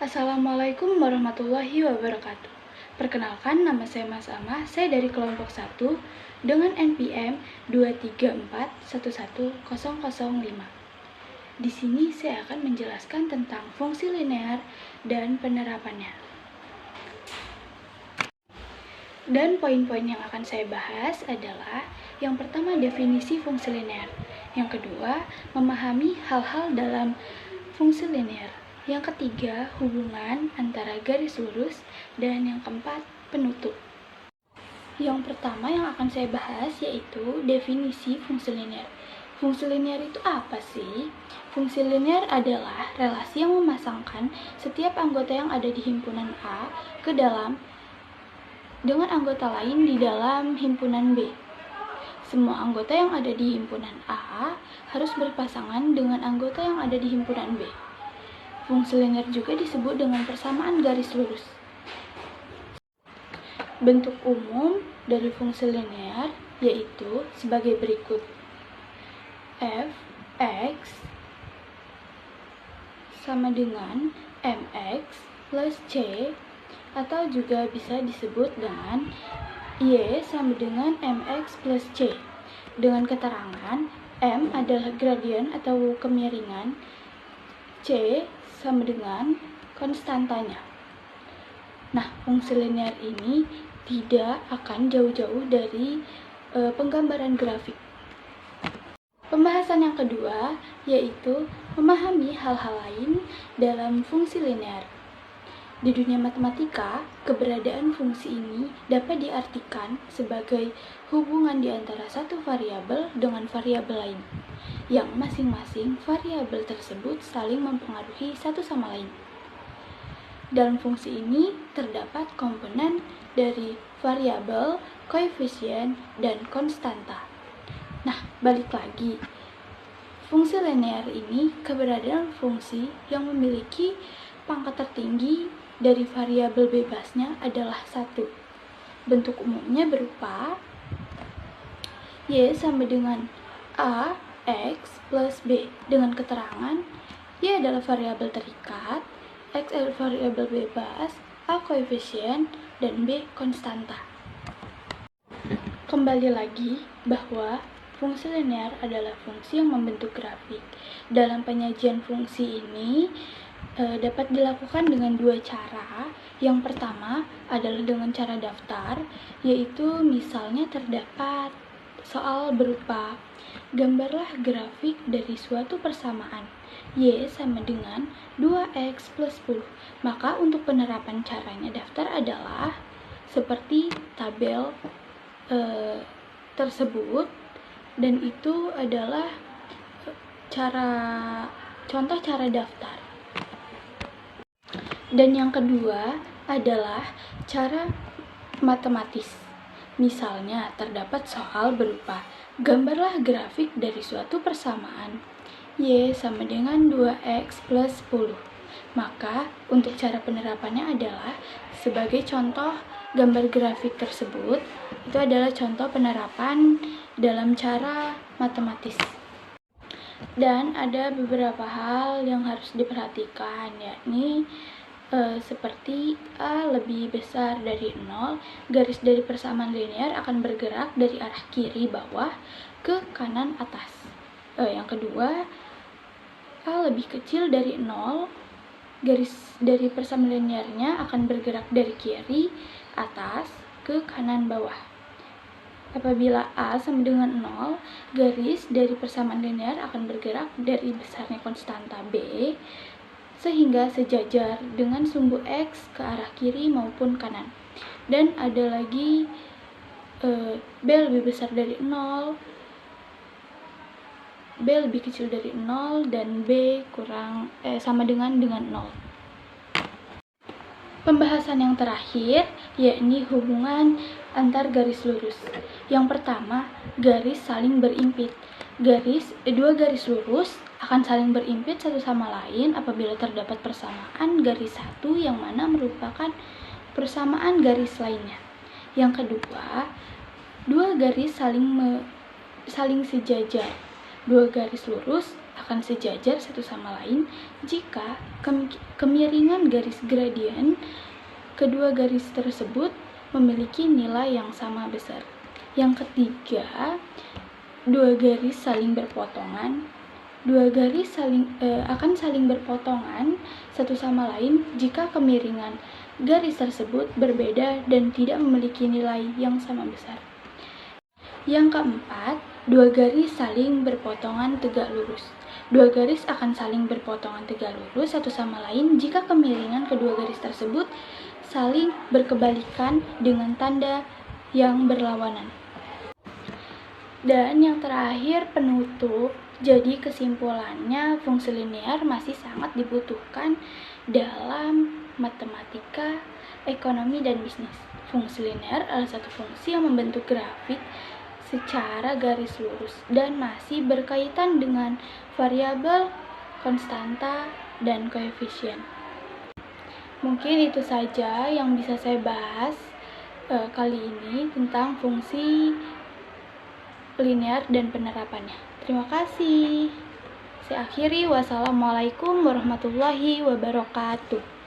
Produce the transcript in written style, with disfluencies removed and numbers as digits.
Assalamualaikum warahmatullahi wabarakatuh. Perkenalkan, nama saya Mas Amah, saya dari kelompok 1 dengan NPM 234111005. Di sini saya akan menjelaskan tentang fungsi linear dan penerapannya. Dan poin-poin yang akan saya bahas adalah yang pertama, definisi fungsi linear. Yang kedua, memahami hal-hal dalam fungsi linear. Yang ketiga, hubungan antara garis lurus. Dan yang keempat, penutup. Yang pertama yang akan saya bahas yaitu definisi fungsi linear. Fungsi linear itu apa sih? Fungsi linear adalah relasi yang memasangkan setiap anggota yang ada di himpunan A ke dalam dengan anggota lain di dalam himpunan B. Semua anggota yang ada di himpunan A harus berpasangan dengan anggota yang ada di himpunan B. Fungsi linear juga disebut dengan persamaan garis lurus. Bentuk umum dari fungsi linear yaitu sebagai berikut. f(x) sama dengan mx plus c, atau juga bisa disebut dengan y sama dengan mx plus c, dengan keterangan m adalah gradien atau kemiringan, c sama dengan konstantanya. Nah, fungsi linear ini tidak akan jauh-jauh dari penggambaran grafik. Pembahasan yang kedua yaitu memahami hal-hal lain dalam fungsi linear. Di dunia matematika, keberadaan fungsi ini dapat diartikan sebagai hubungan di antara satu variabel dengan variabel lain, yang masing-masing variabel tersebut saling mempengaruhi satu sama lain. Dalam fungsi ini terdapat komponen dari variabel, koefisien, dan konstanta. Nah, balik lagi. Fungsi linear ini keberadaan fungsi yang memiliki pangkat tertinggi dari variabel bebasnya adalah 1. Bentuk umumnya berupa y sama dengan a x plus b, dengan keterangan y adalah variabel terikat, x adalah variabel bebas, a koefisien, dan b konstanta. Kembali lagi bahwa fungsi linear adalah fungsi yang membentuk grafik. Dalam penyajian fungsi ini dapat dilakukan dengan dua cara. Yang pertama adalah dengan cara daftar, yaitu misalnya terdapat soal berupa gambarlah grafik dari suatu persamaan y sama dengan 2x plus 10. Maka untuk penerapan caranya daftar adalah seperti tabel tersebut, dan itu adalah contoh cara daftar. Dan yang kedua adalah cara matematis. Misalnya terdapat soal berupa gambarlah grafik dari suatu persamaan y sama dengan 2x plus 10. Maka untuk cara penerapannya adalah sebagai contoh gambar grafik tersebut, itu adalah contoh penerapan dalam cara matematis. Dan ada beberapa hal yang harus diperhatikan, yakni seperti A lebih besar dari 0, garis dari persamaan linear akan bergerak dari arah kiri bawah ke kanan atas. Yang kedua, A lebih kecil dari 0, garis dari persamaan linearnya akan bergerak dari kiri atas ke kanan bawah. Apabila A sama dengan 0, garis dari persamaan linear akan bergerak dari besarnya konstanta B sehingga sejajar dengan sumbu X ke arah kiri maupun kanan. Dan ada lagi B lebih besar dari 0, B lebih kecil dari 0, dan B sama dengan 0. Pembahasan yang terakhir yakni hubungan antar garis lurus. Yang pertama, garis saling berimpit. Dua garis lurus akan saling berimpit satu sama lain apabila terdapat persamaan garis satu yang mana merupakan persamaan garis lainnya. Yang kedua, dua garis saling sejajar. Dua garis lurus akan sejajar satu sama lain jika kemiringan garis gradien kedua garis tersebut memiliki nilai yang sama besar. Yang ketiga, dua garis saling berpotongan. Dua garis akan saling berpotongan satu sama lain jika kemiringan garis tersebut berbeda dan tidak memiliki nilai yang sama besar. Yang keempat, dua garis saling berpotongan tegak lurus. Dua garis akan saling berpotongan tegak lurus satu sama lain jika kemiringan kedua garis tersebut saling berkebalikan dengan tanda yang berlawanan. Dan yang terakhir, penutup. Jadi kesimpulannya, fungsi linear masih sangat dibutuhkan dalam matematika, ekonomi, dan bisnis. Fungsi linear adalah satu fungsi yang membentuk grafik secara garis lurus dan masih berkaitan dengan variabel, konstanta, dan koefisien. Mungkin itu saja yang bisa saya bahas kali ini tentang fungsi linear dan penerapannya. Terima kasih. Saya akhiri. Wassalamualaikum warahmatullahi wabarakatuh.